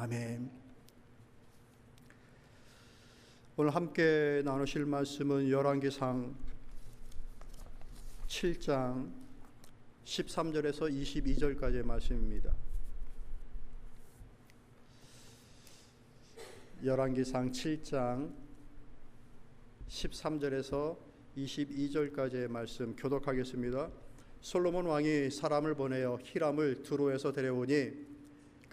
아멘. 오늘 함께 나누실 말씀은 열왕기상 7장 13절에서 22절까지의 말씀입니다. 열왕기상 7장 13절에서 22절까지의 말씀 교독하겠습니다. 솔로몬 왕이 사람을 보내어 히람을 두로에서 데려오니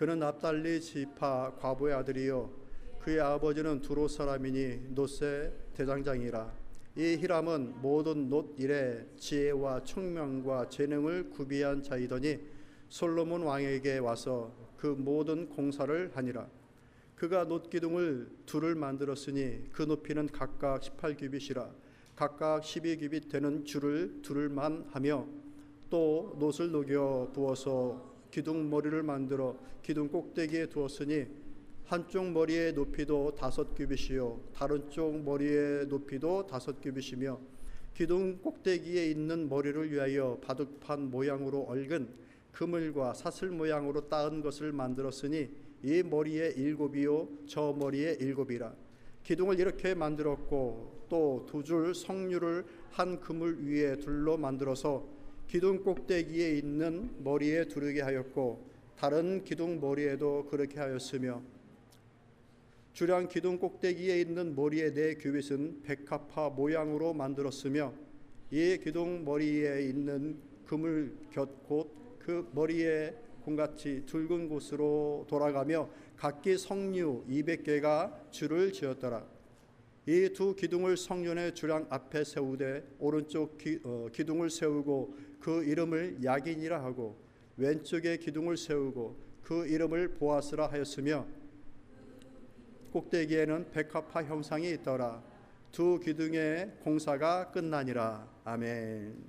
그는 납달리 지파 과부의 아들이요 그의 아버지는 두로 사람이니 놋의 대장장이라. 이 히람은 모든 놋 일에 지혜와 총명과 재능을 구비한 자이더니 솔로몬 왕에게 와서 그 모든 공사를 하니라. 그가 놋 기둥을 둘을 만들었으니 그 높이는 각각 18규빗이라. 각각 12규빗 되는 줄을 둘만 하며 또 놋을 녹여 부어서 기둥 머리를 만들어 기둥 꼭대기에 두었으니 한쪽 머리의 높이도 5규빗이요 다른 쪽 머리의 높이도 5규빗이며 기둥 꼭대기에 있는 머리를 위하여 바둑판 모양으로 얽은 그물과 사슬 모양으로 따은 것을 만들었으니 이 머리에 7이요 저 머리에 7이라. 기둥을 이렇게 만들었고 또 2줄 성류를 한 그물 위에 둘로 만들어서 기둥 꼭대기에 있는 머리에 두르게 하였고 다른 기둥 머리에도 그렇게 하였으며 주량 기둥 꼭대기에 있는 머리의 4규빗은 백합화 모양으로 만들었으며 이 기둥 머리에 있는 그물 곁 곧 그 머리의 공같이 둥근 곳으로 돌아가며 각기 성류 200개가 줄을 지었더라. 이 두 기둥을 성륜의 주량 앞에 세우되 오른쪽 기둥을 세우고 그 이름을 야긴이라 하고 왼쪽에 기둥을 세우고 그 이름을 보아스라 하였으며 꼭대기에는 백합화 형상이 있더라. 두 기둥의 공사가 끝나니라. 아멘.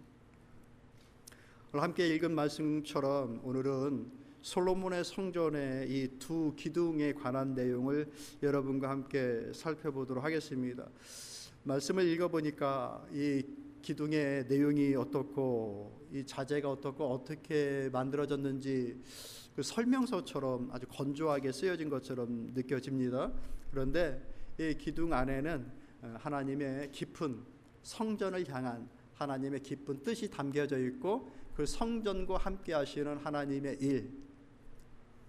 오늘 함께 읽은 말씀처럼 오늘은 솔로몬의 성전의 이 두 기둥에 관한 내용을 여러분과 함께 살펴보도록 하겠습니다. 말씀을 읽어보니까 이 기둥의 내용이 어떻고 이 자재가 어떻고 어떻게 만들어졌는지 그 설명서처럼 아주 건조하게 쓰여진 것처럼 느껴집니다. 그런데 이 기둥 안에는 하나님의 깊은 성전을 향한 하나님의 깊은 뜻이 담겨져 있고 그 성전과 함께 하시는 하나님의 일,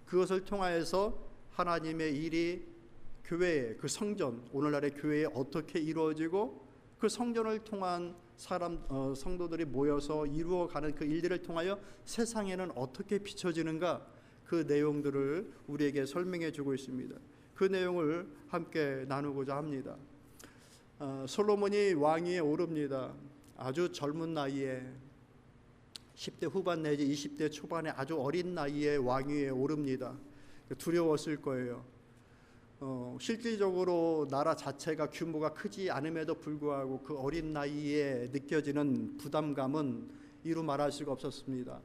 그것을 통하여서 하나님의 일이 교회에, 그 성전, 오늘날의 교회에 어떻게 이루어지고 그 성전을 통한 성도들이 모여서 이루어가는 그 일들을 통하여 세상에는 어떻게 비춰지는가, 그 내용들을 우리에게 설명해 주고 있습니다. 그 내용을 함께 나누고자 합니다. 솔로몬이 왕위에 오릅니다. 아주 젊은 나이에 10대 후반 내지 20대 초반에 아주 어린 나이에 왕위에 오릅니다. 두려웠을 거예요. 실질적으로 나라 자체가 규모가 크지 않음에도 불구하고 그 어린 나이에 느껴지는 부담감은 이루 말할 수가 없었습니다.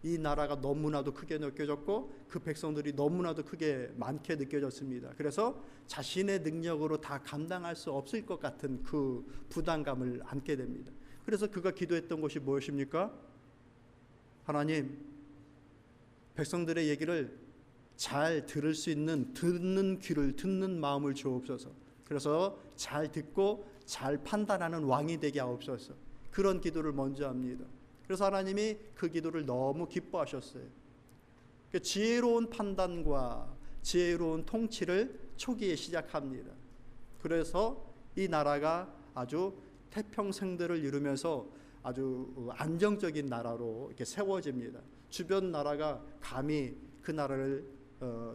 이 나라가 너무나도 크게 느껴졌고 그 백성들이 너무나도 크게 많게 느껴졌습니다. 그래서 자신의 능력으로 다 감당할 수 없을 것 같은 그 부담감을 안게 됩니다. 그래서 그가 기도했던 것이 무엇입니까? 하나님, 백성들의 얘기를 잘 들을 수 있는 듣는 귀를, 듣는 마음을 주옵소서. 그래서 잘 듣고 잘 판단하는 왕이 되게 하옵소서. 그런 기도를 먼저 합니다. 그래서 하나님이 그 기도를 너무 기뻐하셨어요. 지혜로운 판단과 지혜로운 통치를 초기에 시작합니다. 그래서 이 나라가 아주 태평성대를 이루면서 아주 안정적인 나라로 이렇게 세워집니다. 주변 나라가 감히 그 나라를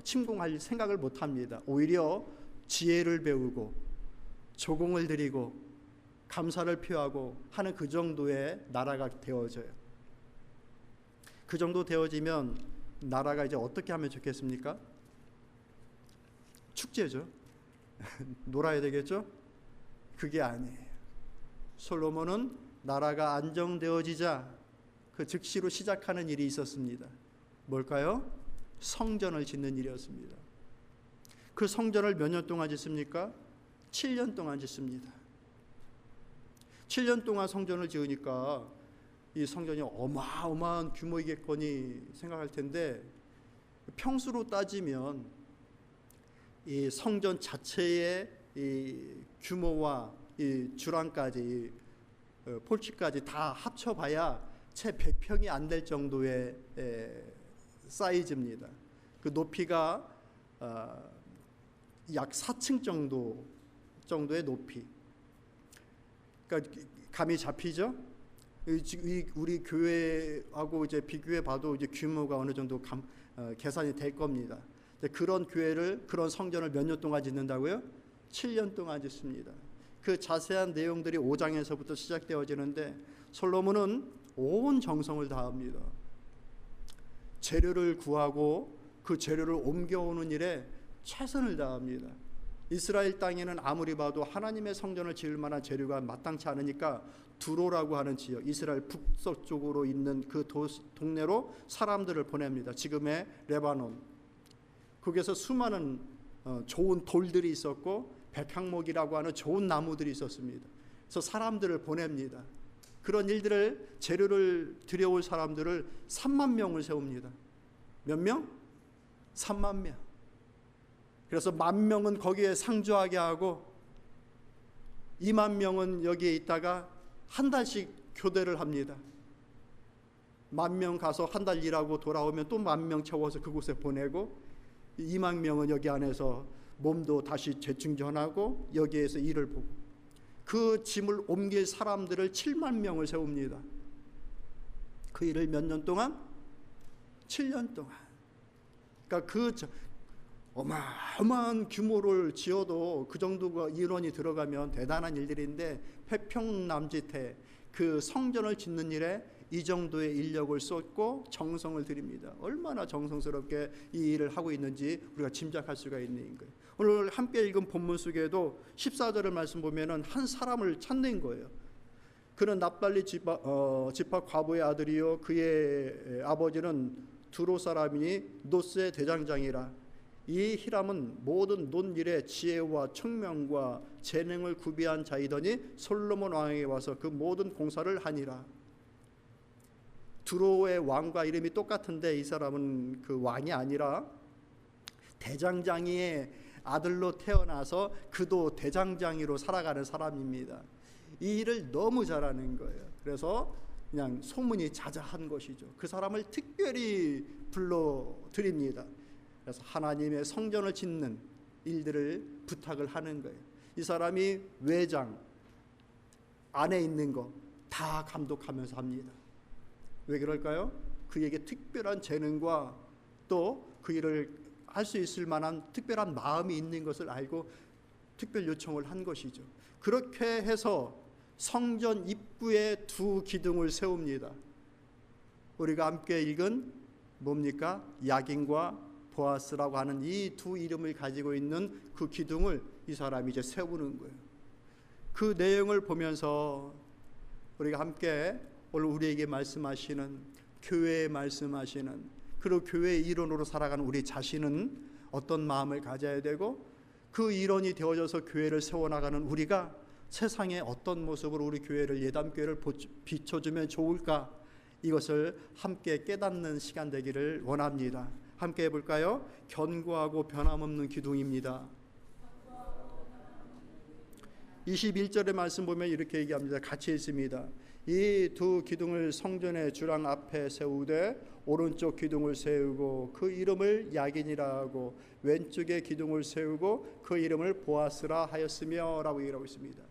침공할 생각을 못합니다. 오히려 지혜를 배우고 조공을 드리고 감사를 표하고 하는 그 정도의 나라가 되어져요. 그 정도 되어지면 나라가 이제 어떻게 하면 좋겠습니까? 축제죠. 놀아야 되겠죠? 그게 아니에요. 솔로몬은 나라가 안정되어지자 그 즉시로 시작하는 일이 있었습니다. 뭘까요? 성전을 짓는 일이었습니다. 그 성전을 몇 년 동안 짓습니까? 7년 동안 짓습니다. 7년 동안 성전을 지으니까 이 성전이 어마어마한 규모이겠거니 생각할 텐데 평수로 따지면 이 성전 자체의 이 규모와 이 주랑까지 폴치까지 다 합쳐봐야 채 100평이 안 될 정도의 사이즈입니다. 그 높이가 약 4층 정도의 높이. 그러니까 감이 잡히죠? 우리 교회하고 이제 비교해 봐도 이제 규모가 어느 정도 계산이 될 겁니다. 그런 교회를, 그런 성전을 몇 년 동안 짓는다고요? 7년 동안 짓습니다. 그 자세한 내용들이 5장에서부터 시작되어지는데 솔로몬은 온 정성을 다합니다. 재료를 구하고 그 재료를 옮겨오는 일에 최선을 다합니다. 이스라엘 땅에는 아무리 봐도 하나님의 성전을 지을 만한 재료가 마땅치 않으니까 두로라고 하는 지역, 이스라엘 북서쪽으로 있는 그 동네로 사람들을 보냅니다. 지금의 레바논. 거기에서 수많은 좋은 돌들이 있었고 백향목이라고 하는 좋은 나무들이 있었습니다. 그래서 사람들을 보냅니다. 그런 일들을, 재료를 들여올 사람들을 3만 명을 세웁니다. 몇 명? 3만 명. 그래서 10,000명은 거기에 상주하게 하고 2만 명은 여기에 있다가 한 달씩 교대를 합니다. 10,000명 가서 한 달 일하고 돌아오면 또 10,000명 채워서 그곳에 보내고 2만 명은 여기 안에서 몸도 다시 재충전하고 여기에서 일을 보고 그 짐을 옮길 사람들을 7만 명을 세웁니다. 그 일을 몇 년 동안? 7년 동안. 그러니까 그 어마어마한 규모를 지어도 그 정도가 인원이 들어가면 대단한 일들인데 회평남짓해 그 성전을 짓는 일에 이 정도의 인력을 쏟고 정성을 들입니다. 얼마나 정성스럽게 이 일을 하고 있는지 우리가 짐작할 수가 있는 거예요. 오늘 함께 읽은 본문 속에도 14절을 말씀 보면은 한 사람을 찾는 거예요. 그는 납달리 지파 과부의 아들이요 그의 아버지는 두로 사람이니 노스의 대장장이라. 이 히람은 모든 논일에 지혜와 청명과 재능을 구비한 자이더니 솔로몬 왕에게 와서 그 모든 공사를 하니라. 두로의 왕과 이름이 똑같은데 이 사람은 그 왕이 아니라 대장장이의 아들로 태어나서 그도 대장장이로 살아가는 사람입니다. 이 일을 너무 잘하는 거예요. 그래서 그냥 소문이 자자한 것이죠. 그 사람을 특별히 불러드립니다. 그래서 하나님의 성전을 짓는 일들을 부탁을 하는 거예요. 이 사람이 외장 안에 있는 거 다 감독하면서 합니다. 왜 그럴까요? 그에게 특별한 재능과 또 그 일을 할 수 있을 만한 특별한 마음이 있는 것을 알고 특별 요청을 한 것이죠. 그렇게 해서 성전 입구에 두 기둥을 세웁니다. 우리가 함께 읽은 뭡니까? 야긴과 보아스라고 하는 이 두 이름을 가지고 있는 그 기둥을 이 사람이 이제 세우는 거예요. 그 내용을 보면서 우리가 함께 오늘 우리에게 말씀하시는, 교회에 말씀하시는, 그리고 교회의 일원으로 살아가는 우리 자신은 어떤 마음을 가져야 되고 그 일원이 되어져서 교회를 세워나가는 우리가 세상에 어떤 모습으로 우리 교회를, 예담교회를 비춰주면 좋을까, 이것을 함께 깨닫는 시간 되기를 원합니다. 함께 해볼까요? 견고하고 변함없는 기둥입니다. 21절의 말씀 보면 이렇게 얘기합니다. 같이 읽습니다. 이 두 기둥을 성전의 주랑 앞에 세우되 오른쪽 기둥을 세우고 그 이름을 야긴이라 하고 왼쪽의 기둥을 세우고 그 이름을 보아스라 하였으며 라고 얘기하고 있습니다.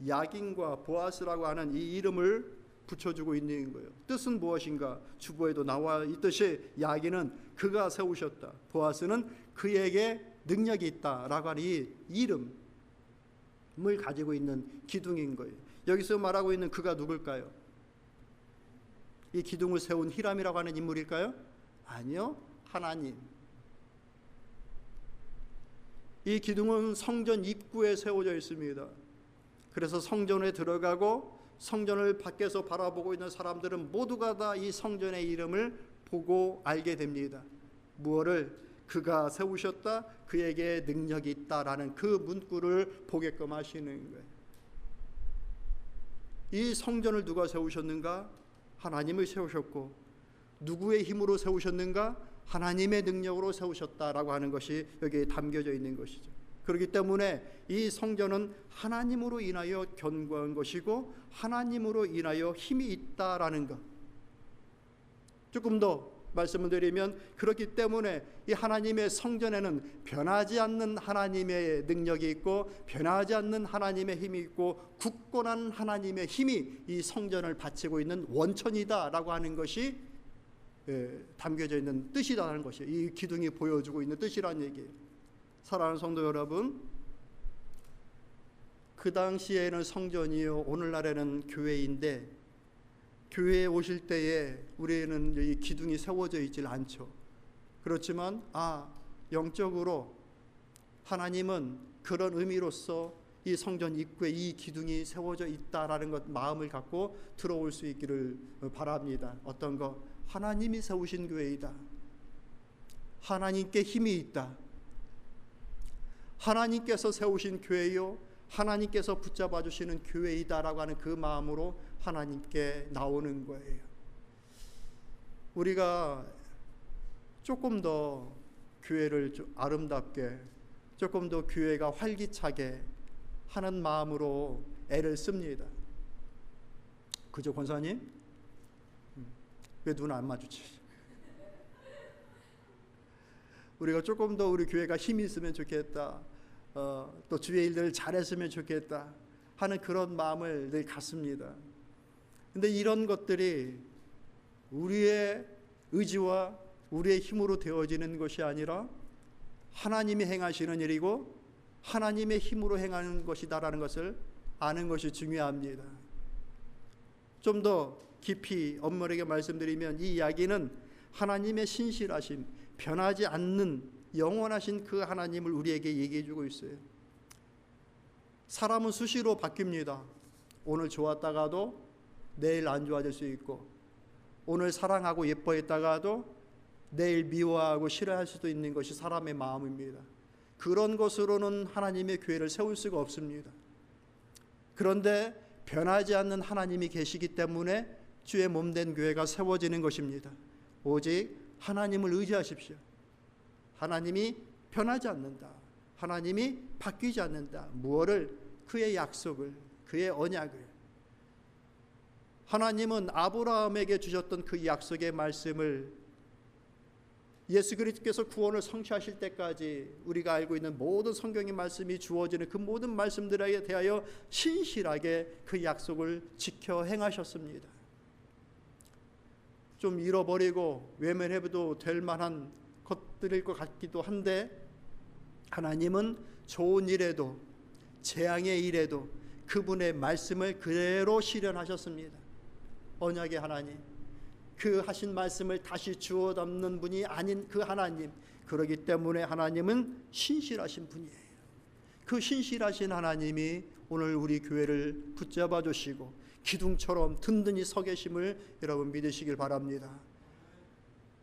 야긴과 보아스라고 하는 이 이름을 붙여주고 있는 거예요. 뜻은 무엇인가? 주보에도 나와 있듯이 야긴은 그가 세우셨다, 보아스는 그에게 능력이 있다라고 하는 이 이름을 가지고 있는 기둥인 거예요. 여기서 말하고 있는 그가 누굴까요? 이 기둥을 세운 히람이라고 하는 인물일까요? 아니요, 하나님. 이 기둥은 성전 입구에 세워져 있습니다. 그래서 성전에 들어가고 성전을 밖에서 바라보고 있는 사람들은 모두가 다 이 성전의 이름을 보고 알게 됩니다. 무엇을? 그가 세우셨다, 그에게 능력이 있다라는 그 문구를 보게끔 하시는 거예요. 이 성전을 누가 세우셨는가? 하나님을 세우셨고, 누구의 힘으로 세우셨는가? 하나님의 능력으로 세우셨다라고 하는 것이 여기에 담겨져 있는 것이죠. 그렇기 때문에 이 성전은 하나님으로 인하여 견고한 것이고 하나님으로 인하여 힘이 있다라는 것. 조금 더 말씀을 드리면, 그렇기 때문에 이 하나님의 성전에는 변하지 않는 하나님의 능력이 있고 변하지 않는 하나님의 힘이 있고 굳건한 하나님의 힘이 이 성전을 바치고 있는 원천이다라고 하는 것이 담겨져 있는 뜻이라는 것이에요. 이 기둥이 보여주고 있는 뜻이라는 얘기예요. 사랑하는 성도 여러분, 그 당시에는 성전이요, 오늘날에는 교회인데, 교회에 오실 때에 우리는 이 기둥이 세워져 있질 않죠. 그렇지만 영적으로 하나님은 그런 의미로서 이 성전 입구에 이 기둥이 세워져 있다라는 것, 마음을 갖고 들어올 수 있기를 바랍니다. 어떤 것? 하나님이 세우신 교회이다. 하나님께 힘이 있다. 하나님께서 세우신 교회요, 하나님께서 붙잡아 주시는 교회이다라고 하는 그 마음으로 하나님께 나오는 거예요. 우리가 조금 더 교회를 아름답게, 조금 더 교회가 활기차게 하는 마음으로 애를 씁니다. 그죠, 권사님? 왜 눈 안 마주치지? 우리가 조금 더 우리 교회가 힘이 있으면 좋겠다, 또 주의 일들을 잘했으면 좋겠다 하는 그런 마음을 늘 갖습니다. 근데 이런 것들이 우리의 의지와 우리의 힘으로 되어지는 것이 아니라 하나님이 행하시는 일이고 하나님의 힘으로 행하는 것이다라는 것을 아는 것이 중요합니다. 좀 더 깊이 엄밀하게 말씀드리면, 이 이야기는 하나님의 신실하심, 변하지 않는 영원하신 그 하나님을 우리에게 얘기해 주고 있어요. 사람은 수시로 바뀝니다. 오늘 좋았다가도 내일 안 좋아질 수 있고, 오늘 사랑하고 예뻐했다가도 내일 미워하고 싫어할 수도 있는 것이 사람의 마음입니다. 그런 것으로는 하나님의 교회를 세울 수가 없습니다. 그런데 변하지 않는 하나님이 계시기 때문에 주의 몸된 교회가 세워지는 것입니다. 오직 하나님을 의지하십시오. 하나님이 변하지 않는다. 하나님이 바뀌지 않는다. 무엇을? 그의 약속을, 그의 언약을. 하나님은 아브라함에게 주셨던 그 약속의 말씀을 예수 그리스도께서 구원을 성취하실 때까지 우리가 알고 있는 모든 성경의 말씀이 주어지는 그 모든 말씀들에 대하여 신실하게 그 약속을 지켜 행하셨습니다. 좀 잃어버리고 외면해도 될 만한 것들일 것 같기도 한데, 하나님은 좋은 일에도 재앙의 일에도 그분의 말씀을 그대로 실현하셨습니다. 언약의 하나님, 그 하신 말씀을 다시 주워 담는 분이 아닌 그 하나님, 그러기 때문에 하나님은 신실하신 분이에요. 그 신실하신 하나님이 오늘 우리 교회를 붙잡아 주시고 기둥처럼 든든히 서 계심을 여러분 믿으시길 바랍니다.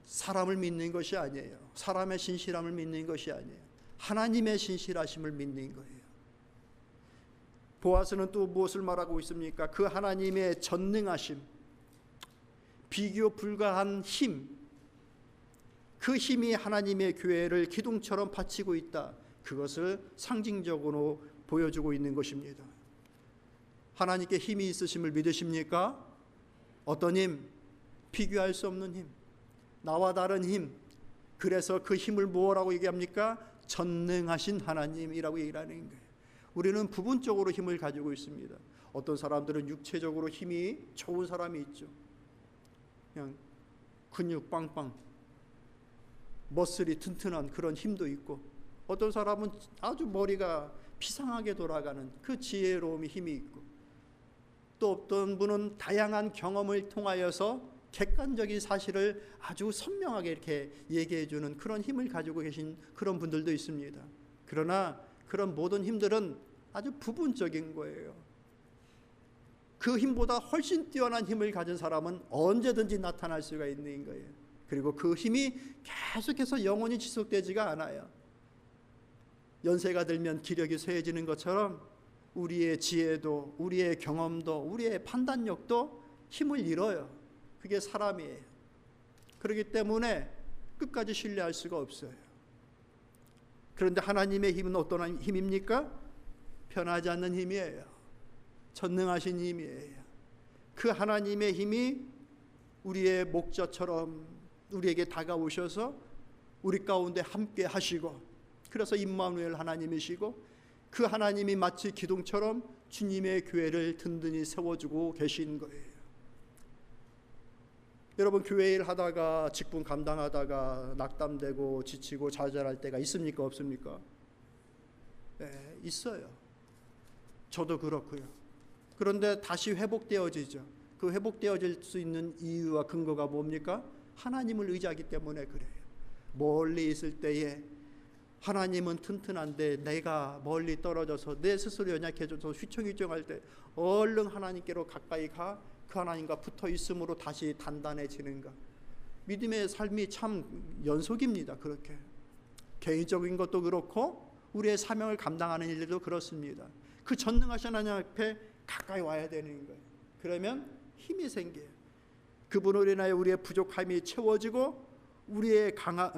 사람을 믿는 것이 아니에요. 사람의 신실함을 믿는 것이 아니에요. 하나님의 신실하심을 믿는 거예요. 보아스는 또 무엇을 말하고 있습니까? 그 하나님의 전능하심, 비교 불가한 힘, 그 힘이 하나님의 교회를 기둥처럼 받치고 있다. 그것을 상징적으로 보여주고 있는 것입니다. 하나님께 힘이 있으심을 믿으십니까? 어떤 힘? 비교할 수 없는 힘, 나와 다른 힘. 그래서 그 힘을 뭐라고 얘기합니까? 전능하신 하나님이라고 얘기를 하는 거예요. 우리는 부분적으로 힘을 가지고 있습니다. 어떤 사람들은 육체적으로 힘이 좋은 사람이 있죠. 그냥 근육 빵빵, 머슬이 튼튼한 그런 힘도 있고, 어떤 사람은 아주 머리가 비상하게 돌아가는 그 지혜로움의 힘이 있고, 또 어떤 분은 다양한 경험을 통하여서 객관적인 사실을 아주 선명하게 이렇게 얘기해 주는 그런 힘을 가지고 계신 그런 분들도 있습니다. 그러나 그런 모든 힘들은 아주 부분적인 거예요. 그 힘보다 훨씬 뛰어난 힘을 가진 사람은 언제든지 나타날 수가 있는 거예요. 그리고 그 힘이 계속해서 영원히 지속되지가 않아요. 연세가 들면 기력이 쇠해지는 것처럼 우리의 지혜도, 우리의 경험도, 우리의 판단력도 힘을 잃어요. 그게 사람이에요. 그렇기 때문에 끝까지 신뢰할 수가 없어요. 그런데 하나님의 힘은 어떤 힘입니까? 변하지 않는 힘이에요. 전능하신 힘이에요. 그 하나님의 힘이 우리의 목자처럼 우리에게 다가오셔서 우리 가운데 함께 하시고, 그래서 임마누엘 하나님이시고, 그 하나님이 마치 기둥처럼 주님의 교회를 든든히 세워주고 계신 거예요. 여러분, 교회 일 하다가 직분 감당하다가 낙담되고 지치고 좌절할 때가 있습니까? 없습니까? 네, 있어요. 저도 그렇고요. 그런데 다시 회복되어지죠. 그 회복되어질 수 있는 이유와 근거가 뭡니까? 하나님을 의지하기 때문에 그래요. 멀리 있을 때에 하나님은 튼튼한데 내가 멀리 떨어져서 내 스스로 연약해져서 휘청휘청할 때 얼른 하나님께로 가까이 가 그 하나님과 붙어 있음으로 다시 단단해지는 것. 믿음의 삶이 참 연속입니다. 그렇게 개인적인 것도 그렇고 우리의 사명을 감당하는 일들도 그렇습니다. 그 전능하신 하나님 앞에 가까이 와야 되는 거예요. 그러면 힘이 생겨요. 그분으로 인하여 우리의 부족함이 채워지고 우리의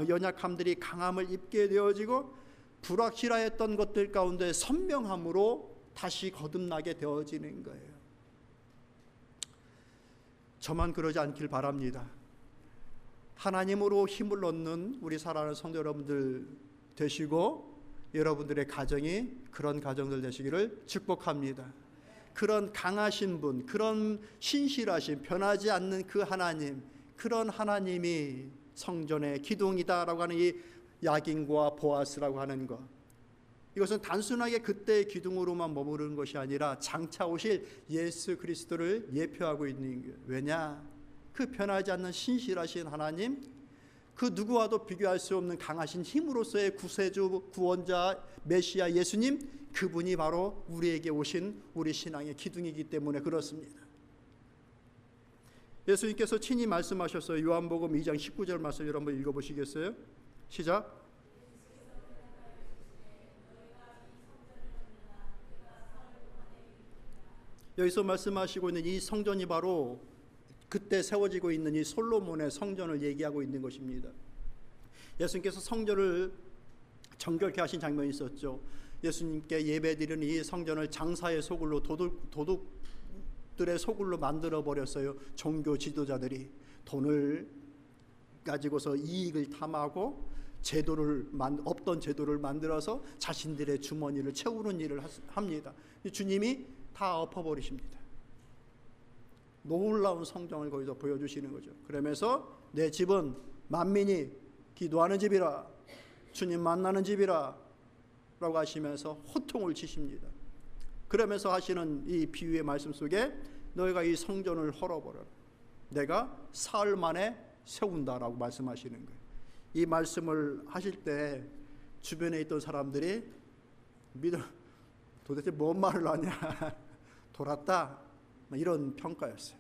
연약함들이 강함을 입게 되어지고 불확실하였던 것들 가운데 선명함으로 다시 거듭나게 되어지는 거예요. 저만 그러지 않길 바랍니다. 하나님으로 힘을 얻는 우리 사랑하는 성도 여러분들 되시고 여러분들의 가정이 그런 가정들 되시기를 축복합니다. 그런 강하신 분, 그런 신실하신 변하지 않는 그 하나님, 그런 하나님이 성전의 기둥이다라고 하는 이 야긴과 보아스라고 하는 것, 이것은 단순하게 그때의 기둥으로만 머무르는 것이 아니라 장차 오실 예수 그리스도를 예표하고 있는 거예요. 왜냐? 그 변하지 않는 신실하신 하나님, 그 누구와도 비교할 수 없는 강하신 힘으로서의 구세주, 구원자, 메시아 예수님, 그분이 바로 우리에게 오신 우리 신앙의 기둥이기 때문에 그렇습니다. 예수님께서 친히 말씀하셨어요. 요한복음 2장 19절 말씀 여러분 읽어보시겠어요? 시작. 여기서 말씀하시고 있는 이 성전이 바로 그때 세워지고 있는 이 솔로몬의 성전을 얘기하고 있는 것입니다. 예수님께서 성전을 정결케 하신 장면이 있었죠. 예수님께 예배드리는 이 성전을 장사의 소굴로 도둑들의 소굴로 만들어 버렸어요. 종교 지도자들이 돈을 가지고서 이익을 탐하고 없던 제도를 만들어서 자신들의 주머니를 채우는 일을 합니다. 주님이 다 엎어버리십니다. 놀라운 성경을 거기서 보여주시는 거죠. 그러면서 내 집은 만민이 기도하는 집이라, 주님 만나는 집이라 라고 하시면서 호통을 치십니다. 그러면서 하시는 이 비유의 말씀 속에 너희가 이 성전을 헐어버려라, 내가 사흘 만에 세운다라고 말씀하시는 거예요. 이 말씀을 하실 때 주변에 있던 사람들이 도대체 뭔 말을 하냐, 돌았다, 이런 평가였어요.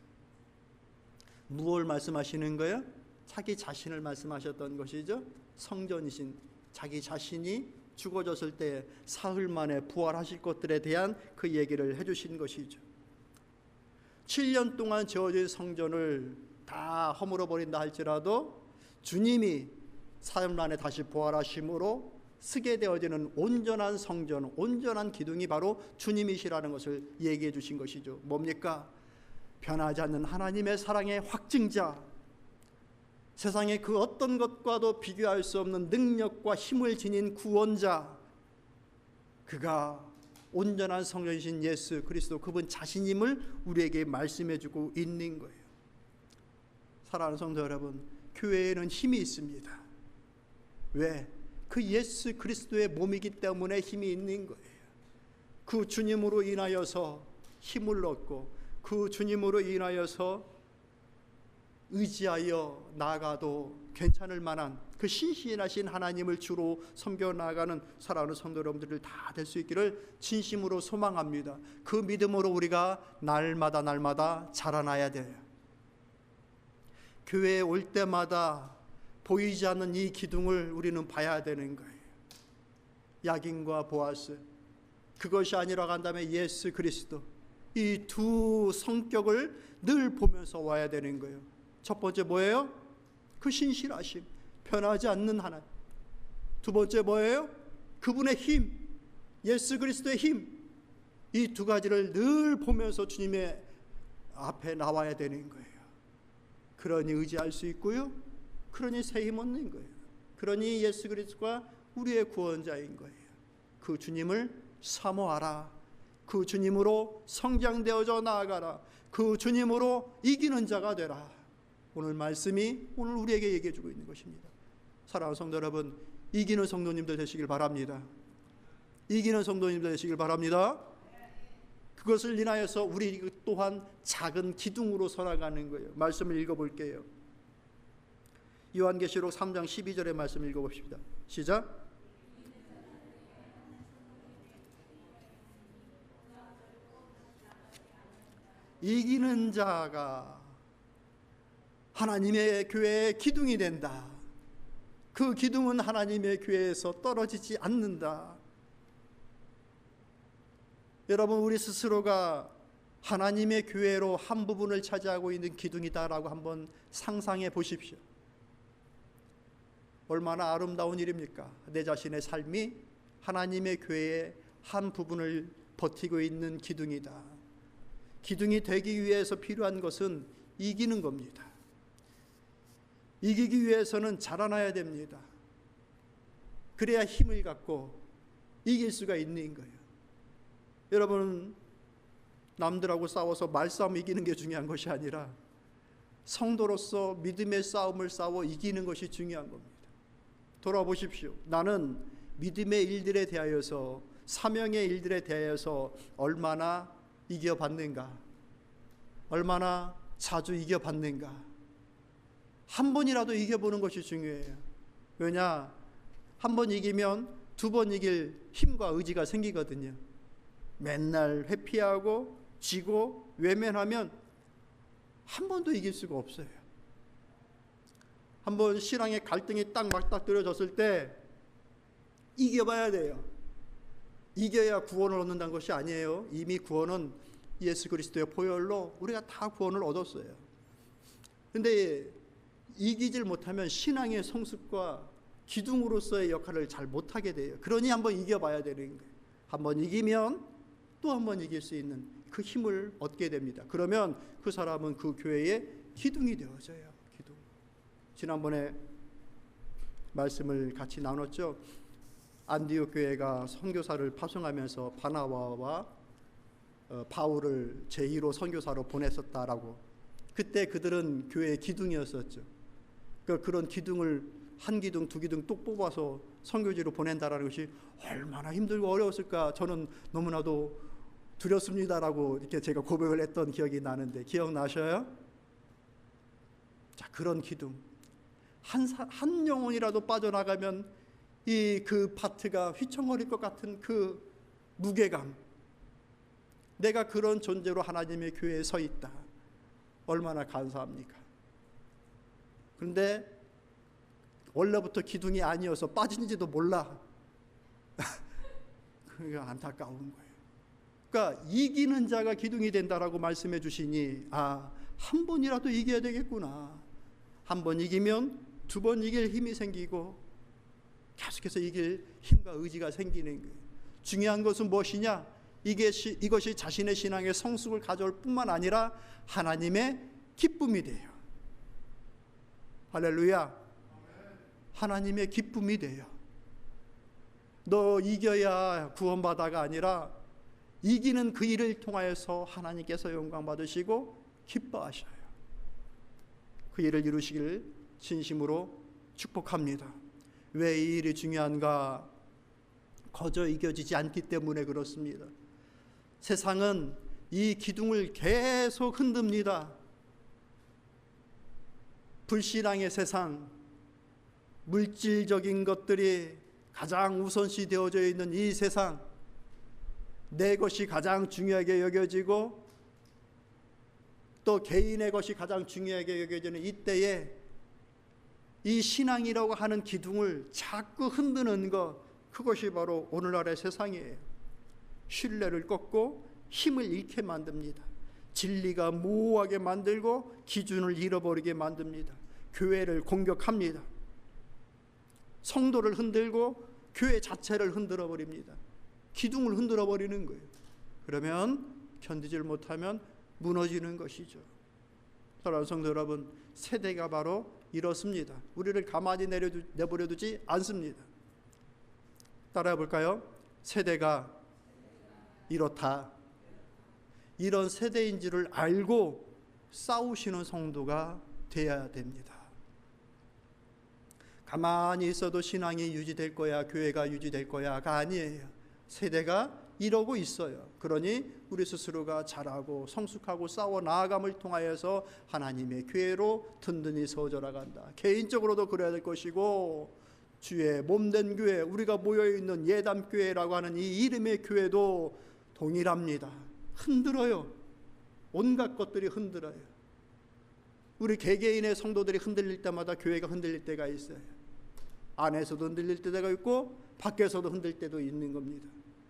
무엇을 말씀하시는 거예요? 자기 자신을 말씀하셨던 것이죠. 성전이신 자기 자신이 죽어졌을 때 사흘 만에 부활하실 것들에 대한 그 얘기를 해주신 것이죠. 7년 동안 지어진 성전을 다 허물어 버린다 할지라도 주님이 사흘 만에 다시 부활하심으로 쓰게 되어지는 온전한 성전, 온전한 기둥이 바로 주님이시라는 것을 얘기해 주신 것이죠. 뭡니까? 변하지 않는 하나님의 사랑의 확증자, 세상의 그 어떤 것과도 비교할 수 없는 능력과 힘을 지닌 구원자, 그가 온전한 성전이신 예수 그리스도, 그분 자신임을 우리에게 말씀해 주고 있는 거예요. 사랑하는 성도 여러분, 교회에는 힘이 있습니다. 왜? 그 예수 그리스도의 몸이기 때문에 힘이 있는 거예요. 그 주님으로 인하여서 힘을 얻고 그 주님으로 인하여서 의지하여 나아가도 괜찮을 만한 그 신실하신 하나님을 주로 섬겨 나아가는 사랑하는 성도 여러분들을 다 될 수 있기를 진심으로 소망합니다. 그 믿음으로 우리가 날마다 자라나야 돼요. 교회에 올 때마다 보이지 않는 이 기둥을 우리는 봐야 되는 거예요. 야긴과 보아스, 그것이 아니라 간다면 예수 그리스도, 이 두 성격을 늘 보면서 와야 되는 거예요. 첫 번째 뭐예요? 그 신실하심, 변하지 않는 하나님. 두 번째 뭐예요? 그분의 힘, 예수 그리스도의 힘. 이 두 가지를 늘 보면서 주님의 앞에 나와야 되는 거예요. 그러니 의지할 수 있고요, 그러니 새 힘 얻는 거예요. 그러니 예수 그리스도가 우리의 구원자인 거예요. 그 주님을 사모하라. 그 주님으로 성장되어져 나아가라. 그 주님으로 이기는 자가 되라. 오늘 말씀이 오늘 우리에게 얘기해 주고 있는 것입니다. 사랑하는 성도 여러분, 이기는 성도님들 되시길 바랍니다. 이기는 성도님들 되시길 바랍니다. 그것을 인하여서 우리 또한 작은 기둥으로 서나가는 거예요. 말씀을 읽어볼게요. 요한계시록 3장 12절의 말씀을 읽어봅시다. 시작. 이기는 자가 하나님의 교회의 기둥이 된다. 그 기둥은 하나님의 교회에서 떨어지지 않는다. 여러분, 우리 스스로가 하나님의 교회로 한 부분을 차지하고 있는 기둥이다라고 한번 상상해 보십시오. 얼마나 아름다운 일입니까? 내 자신의 삶이 하나님의 교회의 한 부분을 버티고 있는 기둥이다. 기둥이 되기 위해서 필요한 것은 이기는 겁니다. 이기기 위해서는 자라나야 됩니다. 그래야 힘을 갖고 이길 수가 있는 거예요. 여러분, 남들하고 싸워서 말싸움 이기는 게 중요한 것이 아니라 성도로서 믿음의 싸움을 싸워 이기는 것이 중요한 겁니다. 돌아보십시오. 나는 믿음의 일들에 대하여서, 사명의 일들에 대하여서 얼마나 이겨봤는가? 얼마나 자주 이겨봤는가? 한 번이라도 이겨보는 것이 중요해요. 왜냐? 한 번 이기면 두 번 이길 힘과 의지가 생기거든요. 맨날 회피하고 지고 외면하면 한 번도 이길 수가 없어요. 한번 신앙의 갈등이 딱 맞닥뜨려졌을 때 이겨봐야 돼요. 이겨야 구원을 얻는다는 것이 아니에요. 이미 구원은 예수 그리스도의 보혈로 우리가 다 구원을 얻었어요. 그런데 이기질 못하면 신앙의 성숙과 기둥으로서의 역할을 잘 못하게 돼요. 그러니 한번 이겨봐야 되는 거예요. 한번 이기면 또 한 번 이길 수 있는 그 힘을 얻게 됩니다. 그러면 그 사람은 그 교회의 기둥이 되어져요. 기둥. 지난번에 말씀을 같이 나눴죠. 안디옥 교회가 선교사를 파송하면서 바나바와 바울을 제2로 선교사로 보냈었다라고. 그때 그들은 교회의 기둥이었었죠. 그런 기둥을 한 기둥, 두 기둥 뚝 뽑아서 선교지로 보낸다라는 것이 얼마나 힘들고 어려웠을까. 저는 너무나도 두렵습니다라고 이렇게 제가 고백을 했던 기억이 나는데 기억나셔요? 자, 그런 기둥. 한 영혼이라도 빠져나가면 그 파트가 휘청거릴 것 같은 그 무게감. 내가 그런 존재로 하나님의 교회에 서 있다. 얼마나 감사합니까? 그런데 원래부터 기둥이 아니어서 빠진지도 몰라. 그러니까 안타까운 거예요. 그러니까 이기는 자가 기둥이 된다라고 말씀해 주시니 한 번이라도 이겨야 되겠구나. 한 번 이기면 두 번 이길 힘이 생기고 계속해서 이길 힘과 의지가 생기는 거예요. 중요한 것은 무엇이냐? 이것이 자신의 신앙의 성숙을 가져올 뿐만 아니라 하나님의 기쁨이 돼요. 할렐루야. 하나님의 기쁨이 돼요. 너 이겨야 구원받아가 아니라 이기는 그 일을 통하여서 하나님께서 영광 받으시고 기뻐하셔요. 그 일을 이루시길 진심으로 축복합니다. 왜 이 일이 중요한가? 거저 이겨지지 않기 때문에 그렇습니다. 세상은 이 기둥을 계속 흔듭니다. 불신앙의 세상, 물질적인 것들이 가장 우선시 되어져 있는 이 세상, 내 것이 가장 중요하게 여겨지고 또 개인의 것이 가장 중요하게 여겨지는 이때에 이 신앙이라고 하는 기둥을 자꾸 흔드는 것, 그것이 바로 오늘날의 세상이에요. 신뢰를 꺾고 힘을 잃게 만듭니다. 진리가 모호하게 만들고 기준을 잃어버리게 만듭니다. 교회를 공격합니다. 성도를 흔들고 교회 자체를 흔들어 버립니다. 기둥을 흔들어 버리는 거예요. 그러면 견디질 못하면 무너지는 것이죠. 사랑하는 성도 여러분, 세대가 바로 이렇습니다. 우리를 가만히 내버려 두지 않습니다. 따라해 볼까요? 세대가 이렇다. 이런 세대인 줄을 알고 싸우시는 성도가 되어야 됩니다. 가만히 있어도 신앙이 유지될 거야, 교회가 유지될 거야가 아니에요. 세대가 이러고 있어요. 그러니 우리 스스로가 잘하고 성숙하고 싸워 나아감을 통하여서 하나님의 교회로 든든히 세워져 나간다. 개인적으로도 그래야 될 것이고, 주의 몸된 교회, 우리가 모여있는 예담교회라고 하는 이 이름의 교회도 동일합니다. 흔들어요. 온갖 것들이 흔들어요. 우리 개개인의 성도들이 흔들릴 때마다 교회가 흔들릴 때가 있어요. 안에서도 흔들릴 때가 있고 밖에서도 흔들릴 때도 있는 겁니다.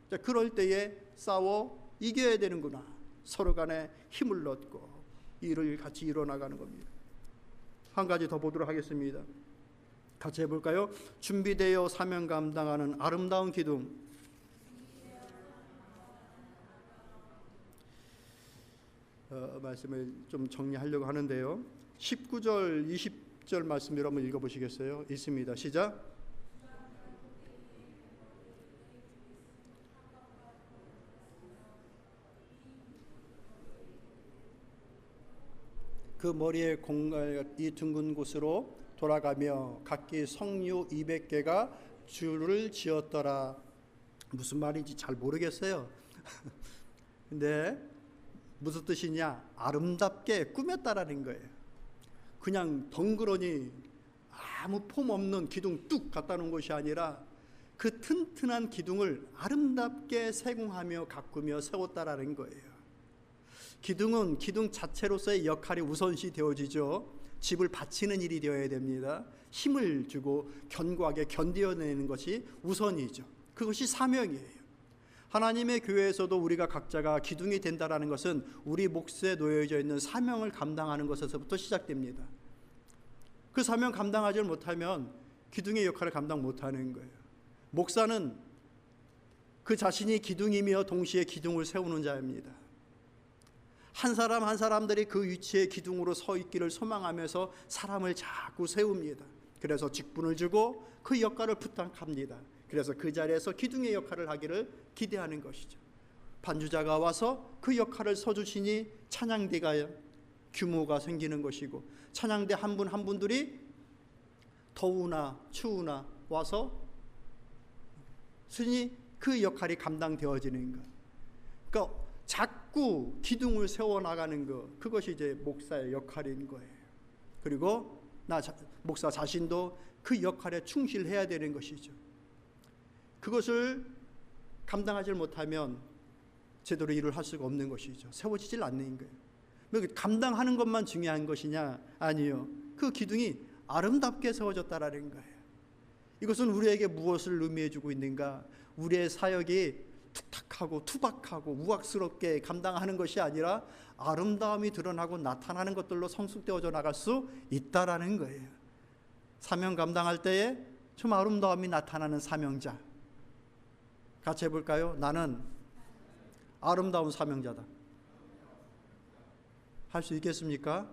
자, 그럴 때에 싸워 이겨야 되는구나. 서로 간에 힘을 얻고 일을 같이 이뤄나가는 겁니다. 한 가지 더 보도록 하겠습니다. 같이 해볼까요? 준비되어 사명 감당하는 아름다운 기둥. 말씀을 좀 정리하려고 하는데요. 19절 20절 말씀 여러분 읽어보시겠어요? 있습니다. 시작. 그 머리에 공갈이 둥근 곳으로 돌아가며 각기 성류 200개가 줄을 지었더라. 무슨 말인지 잘 모르겠어요. 근데 무슨 뜻이냐? 아름답게 꾸몄다라는 거예요. 그냥 덩그러니 아무 폼 없는 기둥 뚝 갖다 놓은 것이 아니라 그 튼튼한 기둥을 아름답게 세공하며 가꾸며 세웠다라는 거예요. 기둥은 기둥 자체로서의 역할이 우선시 되어지죠. 집을 받치는 일이 되어야 됩니다. 힘을 주고 견고하게 견뎌내는 것이 우선이죠. 그것이 사명이에요. 하나님의 교회에서도 우리가 각자가 기둥이 된다는 것은 우리 몫에 놓여져 있는 사명을 감당하는 것에서부터 시작됩니다. 그 사명 감당하지 못하면 기둥의 역할을 감당 못하는 거예요. 목사는 그 자신이 기둥이며 동시에 기둥을 세우는 자입니다. 한 사람 한 사람들이 그 위치에 기둥으로 서 있기를 소망하면서 사람을 자꾸 세웁니다. 그래서 직분을 주고 그 역할을 부탁합니다. 그래서 그 자리에서 기둥의 역할을 하기를 기대하는 것이죠. 반주자가 와서 그 역할을 서주시니 찬양대가 규모가 생기는 것이고, 찬양대 한 분 한 분들이 더우나 추우나 와서 쓰니 그 역할이 감당되어지는 것. 그러니까 자꾸 기둥을 세워나가는 것, 그것이 이제 목사의 역할인 거예요. 그리고 목사 자신도 그 역할에 충실해야 되는 것이죠. 그것을 감당하지 못하면 제대로 일을 할 수가 없는 것이죠. 세워지질 않는 거예요. 감당하는 것만 중요한 것이냐? 아니요. 그 기둥이 아름답게 세워졌다라는 거예요. 이것은 우리에게 무엇을 의미해주고 있는가? 우리의 사역이 툭탁하고 투박하고 우악스럽게 감당하는 것이 아니라 아름다움이 드러나고 나타나는 것들로 성숙되어져 나갈 수 있다라는 거예요. 사명 감당할 때에 좀 아름다움이 나타나는 사명자. 같이 해볼까요? 나는 아름다운 사명자다. 할 수 있겠습니까?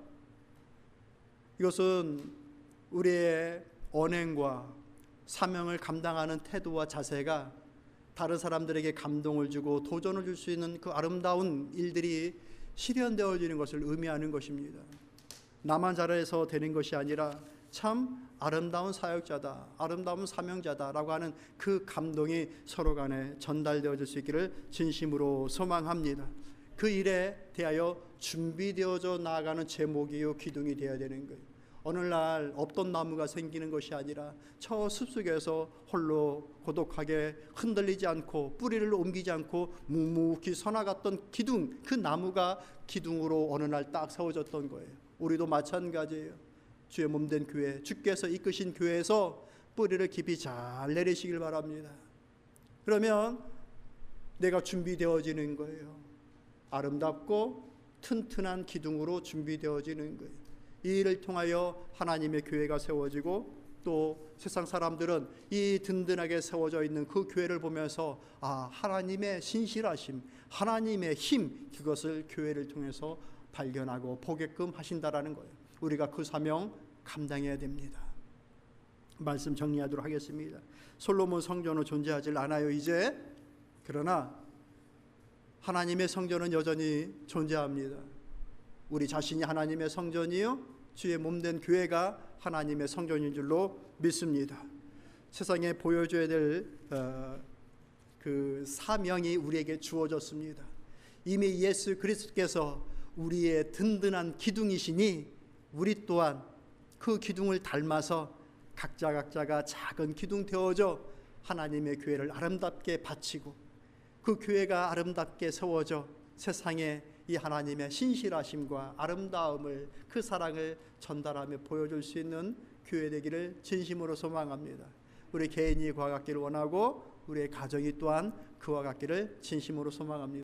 이것은 우리의 언행과 사명을 감당하는 태도와 자세가 다른 사람들에게 감동을 주고 도전을 줄 수 있는 그 아름다운 일들이 실현되어지는 것을 의미하는 것입니다. 나만 잘해서 되는 것이 아니라 참 아름다운 사역자다, 아름다운 사명자다라고 하는 그 감동이 서로 간에 전달되어질 수 있기를 진심으로 소망합니다. 그 일에 대하여 준비되어져 나아가는 제목이요 기둥이 되어야 되는 거예요. 어느 날 없던 나무가 생기는 것이 아니라 저 숲속에서 홀로 고독하게 흔들리지 않고 뿌리를 옮기지 않고 묵묵히 서나갔던 기둥, 그 나무가 기둥으로 어느 날 딱 세워졌던 거예요. 우리도 마찬가지예요. 주의 몸된 교회, 주께서 이끄신 교회에서 뿌리를 깊이 잘 내리시길 바랍니다. 그러면 내가 준비되어지는 거예요. 아름답고 튼튼한 기둥으로 준비되어지는 거예요. 이 일을 통하여 하나님의 교회가 세워지고 또 세상 사람들은 이 든든하게 세워져 있는 그 교회를 보면서 하나님의 신실하심, 하나님의 힘, 그것을 교회를 통해서 발견하고 보게끔 하신다라는 거예요. 우리가 그 사명 감당해야 됩니다. 말씀 정리하도록 하겠습니다. 솔로몬 성전은 존재하지 않아요 이제. 그러나 하나님의 성전은 여전히 존재합니다. 우리 자신이 하나님의 성전이요, 주의 몸된 교회가 하나님의 성전인 줄로 믿습니다. 세상에 보여줘야 될 그 사명이 우리에게 주어졌습니다. 이미 예수 그리스도께서 우리의 든든한 기둥이시니 우리 또한 그 기둥을 닮아서 각자가 작은 기둥 되어져 하나님의 교회를 아름답게 바치고 그 교회가 아름답게 세워져 세상에 이 하나님의 신실하심과 아름다움을, 그 사랑을 전달하며 보여줄 수 있는 교회 되기를 진심으로 소망합니다. 우리 개인이 그와 같기를 원하고 우리의 가정이 또한 그와 같기를 진심으로 소망합니다.